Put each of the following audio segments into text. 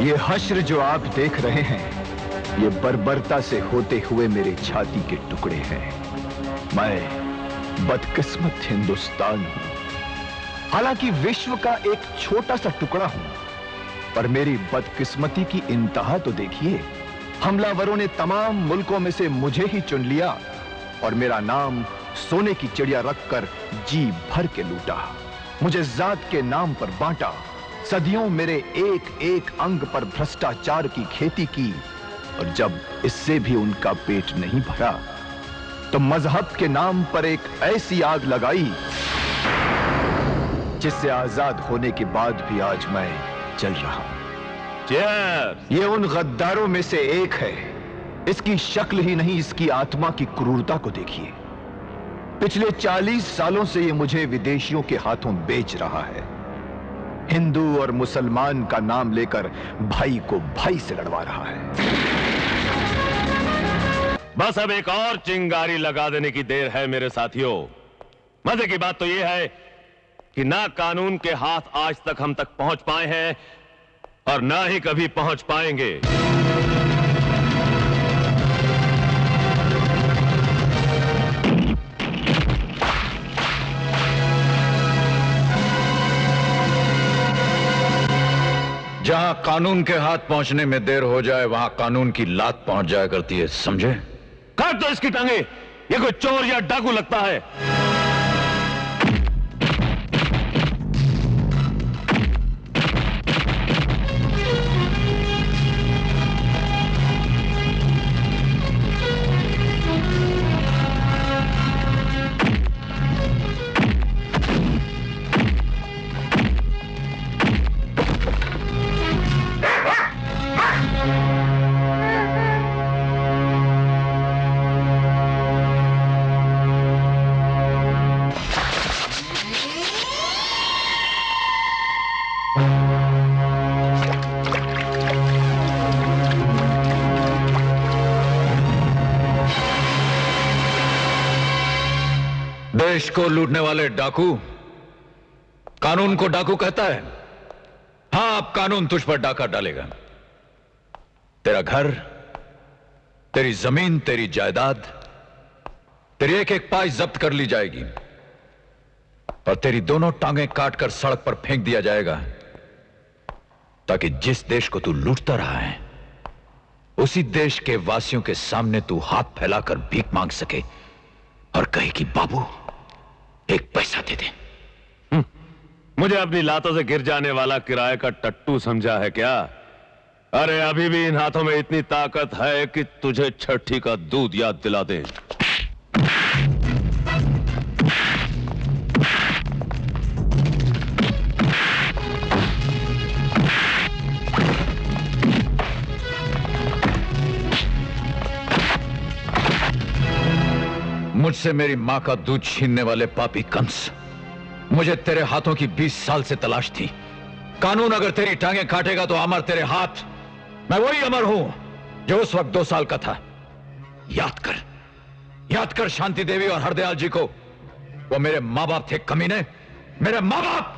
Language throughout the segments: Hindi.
ये हश्र जो आप देख रहे हैं, ये बर्बरता से होते हुए मेरे छाती के टुकड़े हैं। मैं बदकिस्मत हिंदुस्तान हूं, हालांकि विश्व का एक छोटा सा टुकड़ा हूं, पर मेरी बदकिस्मती की इंतहा तो देखिए। हमलावरों ने तमाम मुल्कों में से मुझे ही चुन लिया और मेरा नाम सोने की चिड़िया रखकर जी भर के लूटा। मुझे जात के नाम पर बांटा, सदियों मेरे एक एक अंग पर भ्रष्टाचार की खेती की, और जब इससे भी उनका पेट नहीं भरा तो मजहब के नाम पर एक ऐसी आग लगाई जिससे आजाद होने के बाद भी आज मैं जल रहा हूं। ये उन गद्दारों में से एक है। इसकी शक्ल ही नहीं, इसकी आत्मा की क्रूरता को देखिए। पिछले 40 सालों से ये मुझे विदेशियों के हाथों बेच रहा है। हिंदू और मुसलमान का नाम लेकर भाई को भाई से लड़वा रहा है। बस अब एक और चिंगारी लगा देने की देर है मेरे साथियों। मजे की बात तो यह है कि ना कानून के हाथ आज तक हम तक पहुंच पाए हैं और ना ही कभी पहुंच पाएंगे। जहां कानून के हाथ पहुंचने में देर हो जाए, वहां कानून की लात पहुंच जाया करती है, समझे? काट दो इसकी टांगे, ये कोई चोर या डाकू लगता है। देश को लूटने वाले डाकू कानून को डाकू कहता है। हां, अब कानून तुझ पर डाका डालेगा। तेरा घर, तेरी जमीन, तेरी जायदाद, तेरी एक एक पाई जब्त कर ली जाएगी और तेरी दोनों टांगें काटकर सड़क पर फेंक दिया जाएगा, ताकि जिस देश को तू लूटता रहा है उसी देश के वासियों के सामने तू हाथ फैलाकर भीख मांग सके और कहे कि बाबू एक पैसा दे दे। मुझे अपनी लातों से गिर जाने वाला किराए का टट्टू समझा है क्या? अरे अभी भी इन हाथों में इतनी ताकत है कि तुझे छठी का दूध याद दिला दे। मुझसे मेरी मां का दूध छीनने वाले पापी कंस, मुझे तेरे हाथों की 20 साल से तलाश थी। कानून अगर तेरी टांगें काटेगा तो अमर तेरे हाथ। मैं वही अमर हूं जो उस वक्त 2 साल का था। याद कर शांति देवी और हरदयाल जी को। वो मेरे मां बाप थे कमीने, मेरे मां बाप।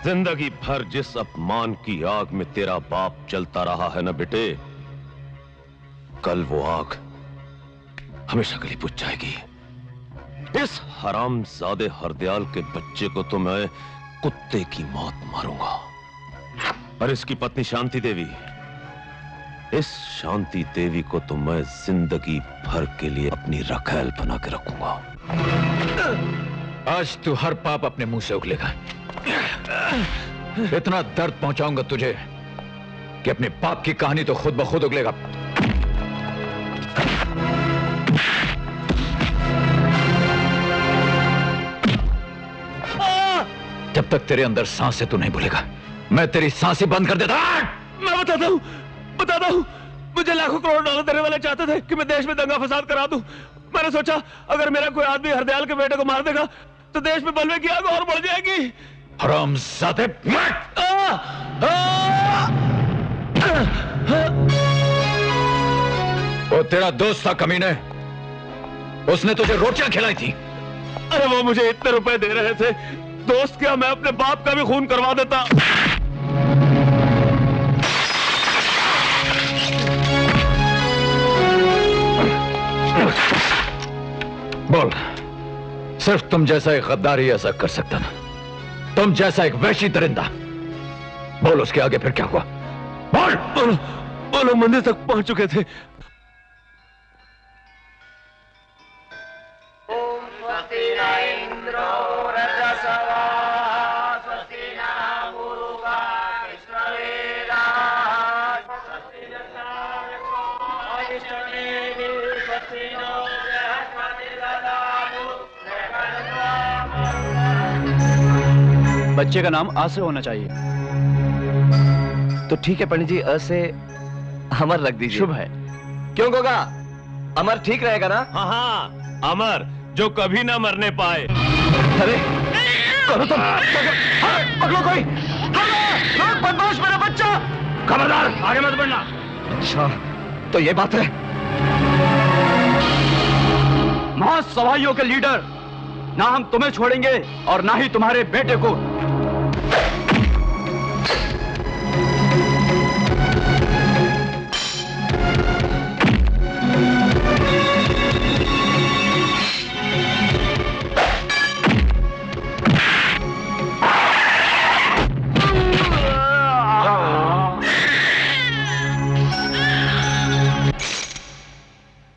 जिंदगी भर जिस अपमान की आग में तेरा बाप जलता रहा है ना बेटे, कल वो आग हमेशा के लिए बुझ जाएगी। इस हरामजादे हरदयाल के बच्चे को तो मैं कुत्ते की मौत मारूंगा, और इसकी पत्नी शांति देवी, इस शांति देवी को तो मैं जिंदगी भर के लिए अपनी रखैल बना के रखूंगा। आज तू हर पाप अपने मुंह से उगलेगा। इतना दर्द पहुंचाऊंगा तुझे कि अपने पाप की कहानी तो खुद ब खुद उगलेगा। जब तक तेरे अंदर सांस है तू नहीं भूलेगा। मैं तेरी सांस ही बंद कर देता। मैं बताता हूं, मुझे लाखों करोड़ डॉलर देने वाले चाहते थे कि मैं देश में दंगा फसाद करा दूं। मैंने सोचा अगर मेरा कोई आदमी हरदयाल के बेटे को मार देगा तो देश में बलवे की आग और बढ़ जाएगी। हरामजादे! वो तेरा दोस्त था कमीने, उसने तुझे रोटियां खिलाई थी। अरे वो मुझे इतने रुपए दे रहे थे दोस्त क्या, मैं अपने बाप का भी खून करवा देता। बोल, सिर्फ तुम जैसा एक गद्दार ही ऐसा कर सकता था। तुम जैसा एक वैशी दरिंदा। बोल, उसके आगे फिर क्या हुआ? बोल। बोलो, मंदिर तक पहुंच चुके थे। बच्चे का नाम आ से होना चाहिए। तो ठीक है पंडित जी, अ से अमर रख दीजिए। शुभ है। क्यों गोगा, अमर ठीक रहेगा ना? हाँ हाँ, अमर, जो कभी ना मरने पाए। अरे करो तुम, पकड़ो कोई, रोक बदमाश मेरा बच्चा। खबरदार, आगे मत बढ़ना। अच्छा, तो ये बात है। महासवाइयों के लीडर, ना हम तुम्हें छोड़ेंगे और ना ही तुम्हारे बेटे को।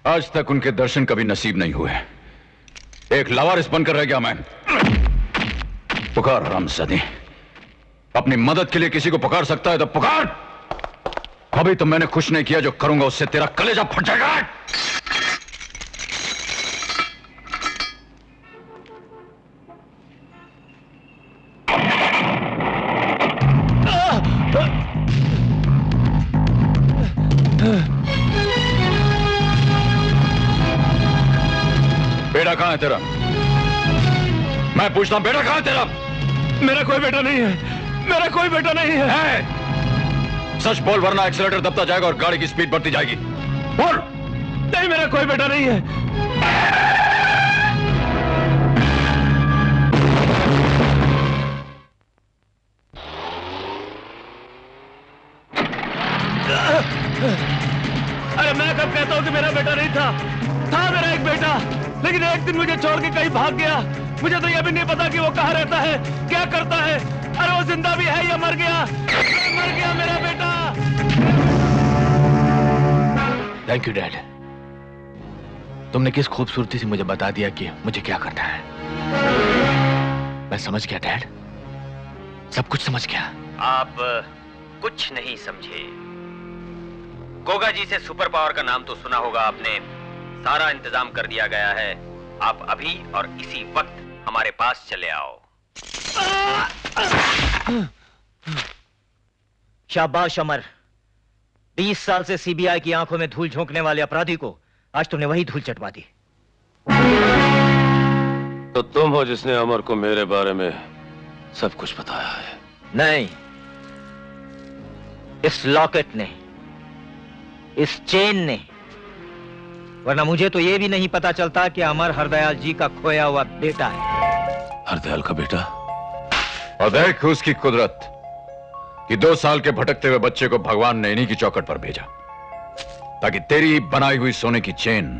आज तक उनके दर्शन कभी नसीब नहीं हुए। एक लावारिस बनकर रह गया मैं। पुकार रामसदी, अपनी मदद के लिए किसी को पुकार सकता है तो पुकार। अभी तो मैंने कुछ नहीं किया, जो करूंगा उससे तेरा कलेजा फट जाएगा। बेटा कहां है तेरा? मैं पूछता हूं, बेटा कहां है तेरा? मेरा कोई बेटा नहीं है, मेरा कोई बेटा नहीं है। सच बोल, वरना एक्सीलरेटर दबता जाएगा और गाड़ी की स्पीड बढ़ती जाएगी। बोल। नहीं, मेरा कोई बेटा नहीं है। अरे मैं कब कहता हूं कि मेरा बेटा नहीं था मेरा एक बेटा, लेकिन एक दिन मुझे छोड़ के कहीं भाग गया। मुझे तो यह भी नहीं पता कि वो कहाँ रहता है, क्या करता है। अरे वो जिंदा भी है या मर गया? अरे मर गया मेरा बेटा। थैंक यू डैड, तुमने किस खूबसूरती से मुझे बता दिया कि मुझे क्या करना है। मैं समझ गया डैड, सब कुछ समझ गया। आप कुछ नहीं समझे। गोगा जी से सुपर पावर का नाम तो सुना होगा आपने। सारा इंतजाम कर दिया गया है। आप अभी और इसी वक्त हमारे पास चले आओ। शाबाश अमर, 20 साल से सीबीआई की आंखों में धूल झोंकने वाले अपराधी को आज तुमने वही धूल चटवा दी। तो तुम हो जिसने अमर को मेरे बारे में सब कुछ बताया है? नहीं, इस लॉकेट ने, इस चेन ने, वरना मुझे तो यह भी नहीं पता चलता कि अमर हरदयाल जी का खोया हुआ बेटा है। हरदयाल का बेटा? और देख उसकी कुदरत कि 2 साल के भटकते हुए बच्चे को भगवान ने इन्हीं की चौखट पर भेजा, ताकि तेरी बनाई हुई सोने की चेन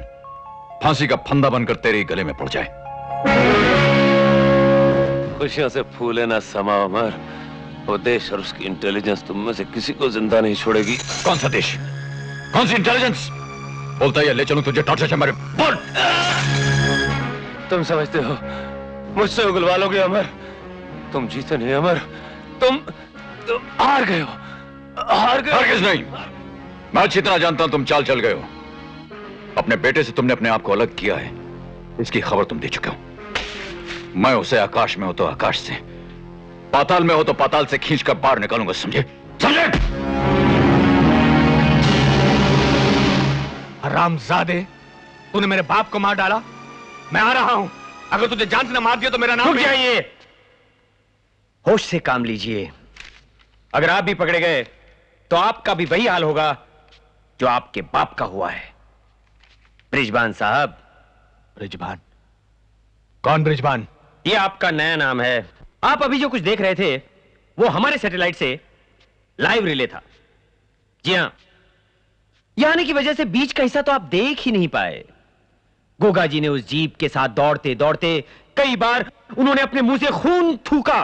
फांसी का फंदा बनकर तेरे गले में पड़ जाए। खुशियों से फूले ना समा अमर। वो देश और उसकी इंटेलिजेंस तुम में से किसी को जिंदा नहीं छोड़ेगी। कौन सा देश, कौन सी इंटेलिजेंस? बोलता है ले चलूं तुझे टॉर्चर से मारे। बोल। तुम समझते हो मुझसे उगलवा लोगे अमर? तुम जीते नहीं अमर, तुम हार गए हो, हार गए। हरगिज़ नहीं, मैं अच्छी तरह जानता हूं तुम चाल चल गए हो। अपने बेटे से तुमने अपने आप को अलग किया है, इसकी खबर तुम दे चुके हो। मैं उसे आकाश में हो तो आकाश से, पाताल में हो तो पाताल से खींच कर बाहर निकालूंगा, समझे? समझे? हरामजादे, तूने मेरे बाप को मार डाला। मैं आ रहा हूं, अगर तुझे जान से न मार दिया तो मेरा नाम। रुक जाइए, होश से काम लीजिए। अगर आप भी पकड़े गए तो आपका भी वही हाल होगा जो आपके बाप का हुआ है। ब्रिजबान साहब। ब्रिजबान? कौन ब्रिजबान? ये आपका नया नाम है, आप अभी जो कुछ देख रहे थे वो हमारे सैटेलाइट से लाइव रिले था। जी हां, यहां आने की वजह से बीच का हिस्सा तो आप देख ही नहीं पाए। गोगा जी ने उस जीप के साथ दौड़ते दौड़ते कई बार उन्होंने अपने मुंह से खून थूका,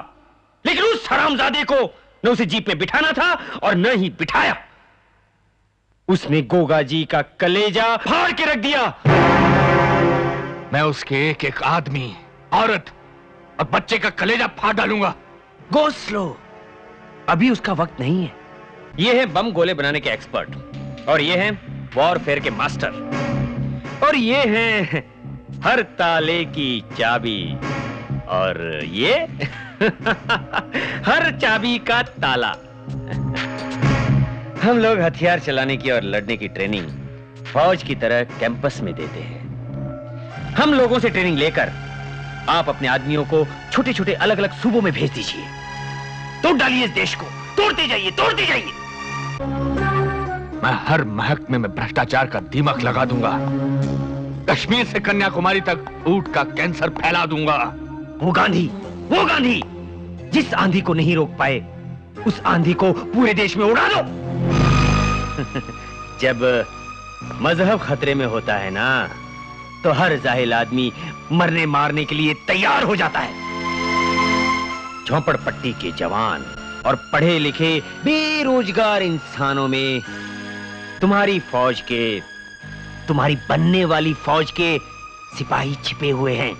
लेकिन उस हरामजादे को न उसे जीप में बिठाना था और न ही बिठाया। उसने गोगा जी का कलेजा फाड़ के रख दिया। मैं उसके एक एक आदमी, औरत और बच्चे का कलेजा फाड़ डालूंगा। गो स्लो, अभी उसका वक्त नहीं है। ये है बम गोले बनाने के एक्सपर्ट, और ये हैं वॉरफेयर के मास्टर, और ये हैं हर ताले की चाबी, और ये हर चाबी का ताला। हम लोग हथियार चलाने की और लड़ने की ट्रेनिंग फौज की तरह कैंपस में देते हैं। हम लोगों से ट्रेनिंग लेकर आप अपने आदमियों को छोटे छोटे अलग अलग सूबों में भेज दीजिए। तोड़ डालिए इस देश को, तोड़ते जाइए, तोड़ते जाइए। मैं हर महकमे में भ्रष्टाचार का दीमक लगा दूंगा। कश्मीर से कन्याकुमारी तक ऊंट का कैंसर फैला दूंगा। वो गांधी जिस आंधी को नहीं रोक पाए, उस आंधी को पूरे देश में उड़ा दो। जब मजहब खतरे में होता है ना, तो हर जाहिल आदमी मरने मारने के लिए तैयार हो जाता है। झोंपड़पट्टी के जवान और पढ़े लिखे बेरोजगार इंसानों में तुम्हारी फौज के, तुम्हारी बनने वाली फौज के सिपाही छिपे हुए हैं।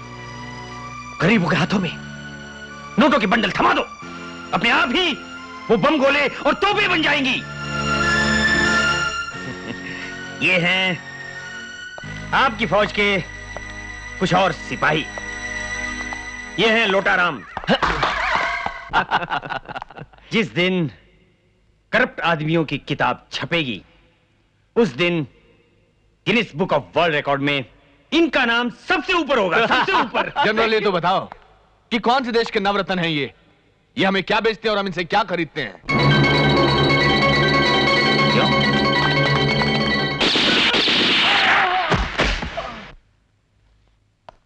गरीबों के हाथों में नोटों के बंडल थमा दो, अपने आप ही वो बम गोले और तोपें बन जाएंगी। ये हैं आपकी फौज के कुछ और सिपाही। ये हैं लोटाराम। जिस दिन करप्ट आदमियों की किताब छपेगी, उस दिन Guinness book of world record में इनका नाम सबसे ऊपर होगा, सबसे ऊपर। जनरल, ये तो बताओ कि कौन से देश के नवरत्न हैं ये हमें क्या बेचते हैं और हम इनसे क्या खरीदते हैं? क्यों?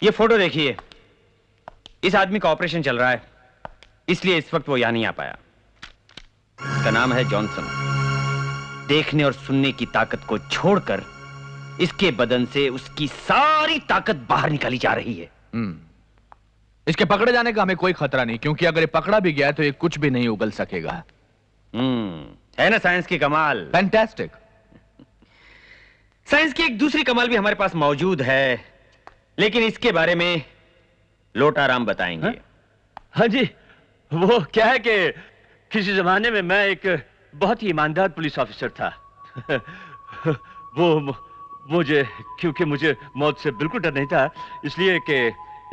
ये फोटो देखिए, इस आदमी का ऑपरेशन चल रहा है, इसलिए इस वक्त वो यहां नहीं आ पाया। इसका नाम है जॉनसन। देखने और सुनने की ताकत को छोड़कर इसके बदन से उसकी सारी ताकत बाहर निकाली जा रही है। इसके पकड़े जाने का हमें कोई खतरा नहीं, क्योंकि अगर ये पकड़ा भी गया तो ये कुछ भी नहीं उगल सकेगा। है ना साइंस की कमाल? फैंटास्टिक। साइंस की एक दूसरी कमाल भी हमारे पास मौजूद है, लेकिन इसके बारे में लोटाराम बताएंगे। हाँ जी, वो क्या है कि किसी जमाने में मैं एक बहुत ही ईमानदार पुलिस ऑफिसर था। क्योंकि मुझे मौत से बिल्कुल डर नहीं था, इसलिए कि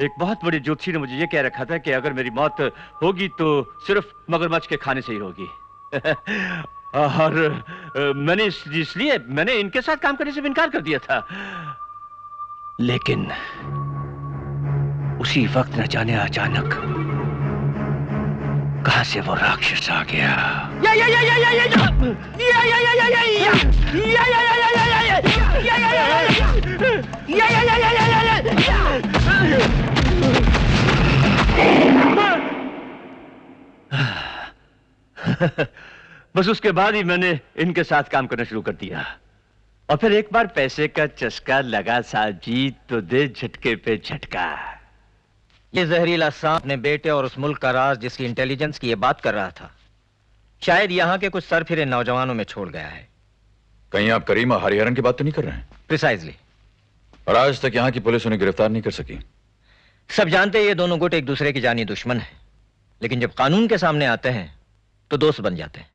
एक बहुत बड़ी ज्योतिषी ने मुझे ये कह रखा था कि अगर मेरी मौत होगी तो सिर्फ मगरमच्छ के खाने से ही होगी। और इसलिए मैंने इनके साथ काम करने से इनकार कर दिया था। लेकिन उसी वक्त न जाने अचानक कहां से वो राक्षस आ गया। बस उसके बाद ही मैंने इनके साथ काम करना शुरू कर दिया, और फिर एक बार पैसे का चस्का लगा साहब जी, तो दे झटके पे झटका। ये जहरीला सांप अपने बेटे और उस मुल्क का राज जिसकी इंटेलिजेंस की ये बात कर रहा था, शायद यहाँ के कुछ सरफिरे नौजवानों में छोड़ गया है। कहीं आप करीमा हरिहरन की बात तो नहीं कर रहे हैं? प्रिसाइजली। और आज तक यहाँ की पुलिस उन्हें गिरफ्तार नहीं कर सकी। सब जानते हैं ये दोनों गुट एक दूसरे की जानी दुश्मन है, लेकिन जब कानून के सामने आते हैं तो दोस्त बन जाते हैं।